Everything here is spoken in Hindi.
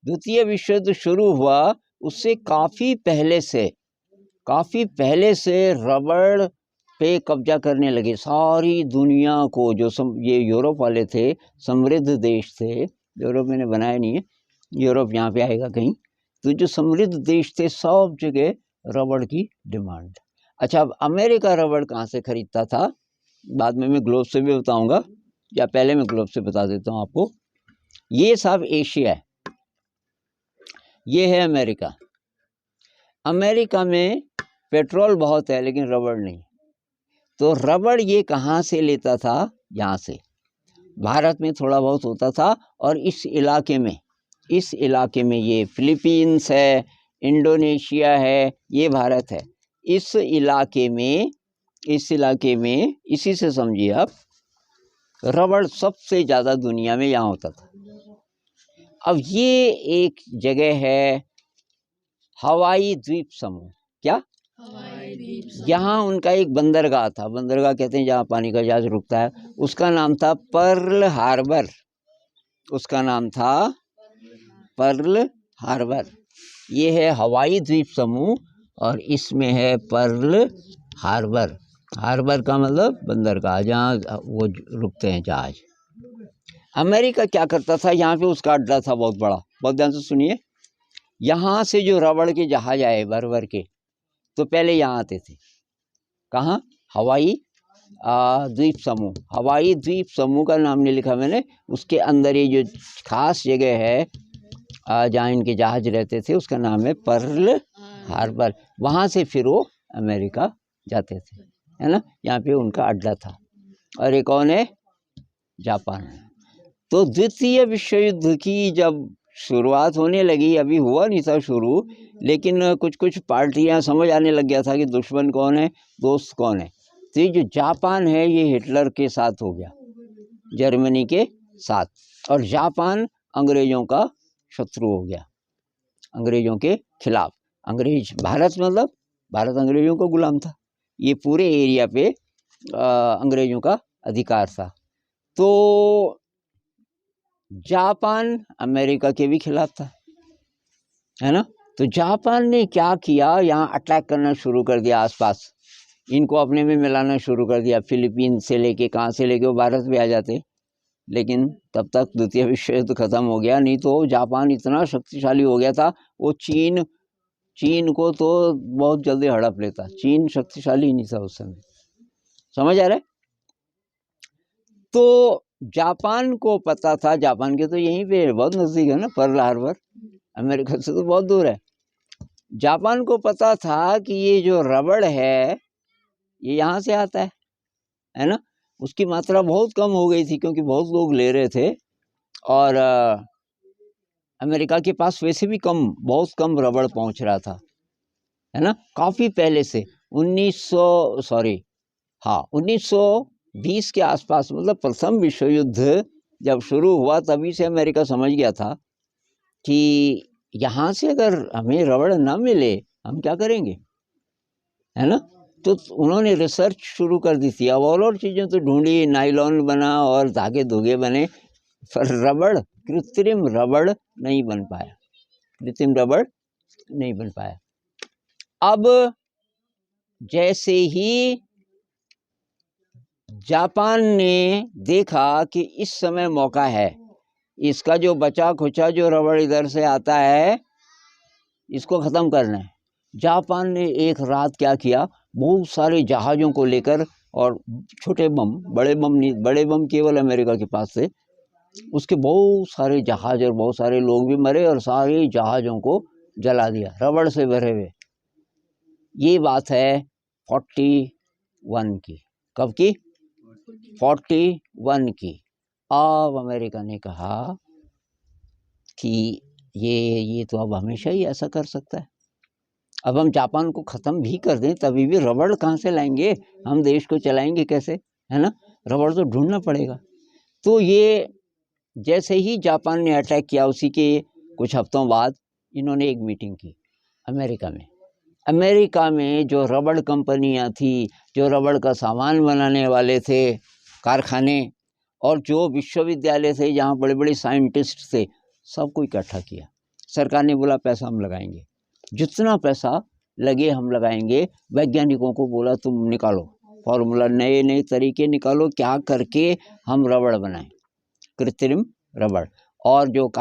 द्वितीय विश्व युद्ध शुरू हुआ उससे काफ़ी पहले से रबड़ पे कब्जा करने लगे सारी दुनिया को। जो ये यूरोप वाले थे, समृद्ध देश थे, यूरोप मैंने बनाया नहीं है, यूरोप यहाँ पे आएगा कहीं, तो जो समृद्ध देश थे सब जगह रबड़ की डिमांड। अच्छा, अब अमेरिका रबड़ कहाँ से खरीदता था, बाद में मैं ग्लोब से भी बताऊंगा, या पहले मैं ग्लोब से बता देता हूँ आपको। ये सब एशिया है, ये है अमेरिका। अमेरिका में पेट्रोल बहुत है लेकिन रबड़ नहीं, तो रबड़ ये कहाँ से लेता था, यहाँ से। भारत में थोड़ा बहुत होता था, और इस इलाके में ये फिलीपींस है, इंडोनेशिया है, ये भारत है। इस इलाके में इसी से समझिए आप, रबड़ सबसे ज़्यादा दुनिया में यहाँ होता था। अब ये एक जगह है हवाई द्वीप समूह, क्या यहाँ उनका एक बंदरगाह था, बंदरगाह कहते हैं जहाँ पानी का जहाज रुकता है, उसका नाम था पर्ल हार्बर। ये है हवाई द्वीप समूह, और इसमें है पर्ल हार्बर का मतलब बंदरगाह, जहाँ वो रुकते हैं जहाज। अमेरिका क्या करता था, यहाँ पे उसका अड्डा था बहुत बड़ा, बहुत ध्यान से सुनिए। यहाँ से जो रबड़ के जहाज आए भर के, तो पहले यहाँ आते थे, कहाँ, हवाई द्वीप समूह का नाम नहीं लिखा मैंने, उसके अंदर ये जो खास जगह है जहाँ इनके जहाज रहते थे, उसका नाम है पर्ल हार्बर। वहाँ से फिर वो अमेरिका जाते थे, है ना, यहाँ पे उनका अड्डा था। और एक कौन है, जापान। तो द्वितीय विश्व युद्ध की जब शुरुआत होने लगी, अभी हुआ नहीं था शुरू, लेकिन कुछ पार्टियां समझ आने लग गया था कि दुश्मन कौन है, दोस्त कौन है। तो ये जो जापान है ये हिटलर के साथ हो गया, जर्मनी के साथ, और जापान अंग्रेजों का शत्रु हो गया, अंग्रेजों के खिलाफ। अंग्रेज, भारत अंग्रेजों का गुलाम था, ये पूरे एरिया पे अंग्रेजों का अधिकार था। तो जापान अमेरिका के भी खिलाफ था, है ना। तो जापान ने क्या किया, यहाँ अटैक करना शुरू कर दिया, आसपास इनको अपने में मिलाना शुरू कर दिया। फिलीपींस से लेके, कहाँ से लेके, वो भारत भी आ जाते, लेकिन तब तक द्वितीय विश्व युद्ध खत्म हो गया। नहीं तो जापान इतना शक्तिशाली हो गया था, वो चीन को तो बहुत जल्दी हड़प लेता। चीन शक्तिशाली नहीं था उस समय, समझ आ रहा है। तो जापान को पता था, जापान के तो यहीं पे बहुत नजदीक है ना, पर्ल हार्बर, अमेरिका से तो बहुत दूर है। जापान को पता था कि ये जो रबड़ है ये यहाँ से आता है ना। उसकी मात्रा बहुत कम हो गई थी क्योंकि बहुत लोग ले रहे थे, और अमेरिका के पास वैसे भी बहुत कम रबड़ पहुंच रहा था, है ना। काफ़ी पहले से 1920 के आसपास, मतलब प्रथम विश्व युद्ध जब शुरू हुआ तभी से अमेरिका समझ गया था कि यहाँ से अगर हमें रबड़ ना मिले हम क्या करेंगे, है ना। तो उन्होंने रिसर्च शुरू कर दी थी। अब और चीज़ें तो ढूंढी, नायलॉन बना और धागे धुगे बने, पर कृत्रिम रबड़ नहीं बन पाया। अब जैसे ही जापान ने देखा कि इस समय मौका है, इसका जो बचा खुचा जो रबड़ इधर से आता है इसको ख़त्म करना है, जापान ने एक रात क्या किया, बहुत सारे जहाज़ों को लेकर, और छोटे बम, बड़े बम नहीं, बड़े बम केवल अमेरिका के पास थे, उसके बहुत सारे जहाज़ और बहुत सारे लोग भी मरे, और सारे जहाज़ों को जला दिया रबड़ से भरे हुए। ये बात है 41 की, कब की, 41 की। अब अमेरिका ने कहा कि ये तो अब हमेशा ही ऐसा कर सकता है, अब हम जापान को ख़त्म भी कर दें तभी भी रबड़ कहाँ से लाएंगे, हम देश को चलाएंगे कैसे, है ना, रबड़ तो ढूंढना पड़ेगा। तो ये जैसे ही जापान ने अटैक किया, उसी के कुछ हफ्तों बाद इन्होंने एक मीटिंग की अमेरिका में जो रबड़ कंपनियां थी, जो रबड़ का सामान बनाने वाले थे कारखाने, और जो विश्वविद्यालय थे जहाँ बड़े बड़े साइंटिस्ट थे, सबको इकट्ठा किया सरकार ने बोला पैसा हम लगाएंगे, जितना पैसा लगे हम लगाएंगे। वैज्ञानिकों को बोला तुम निकालो फॉर्मूला, नए नए तरीके निकालो क्या करके हम रबड़ बनाएं, कृत्रिम रबड़। और जो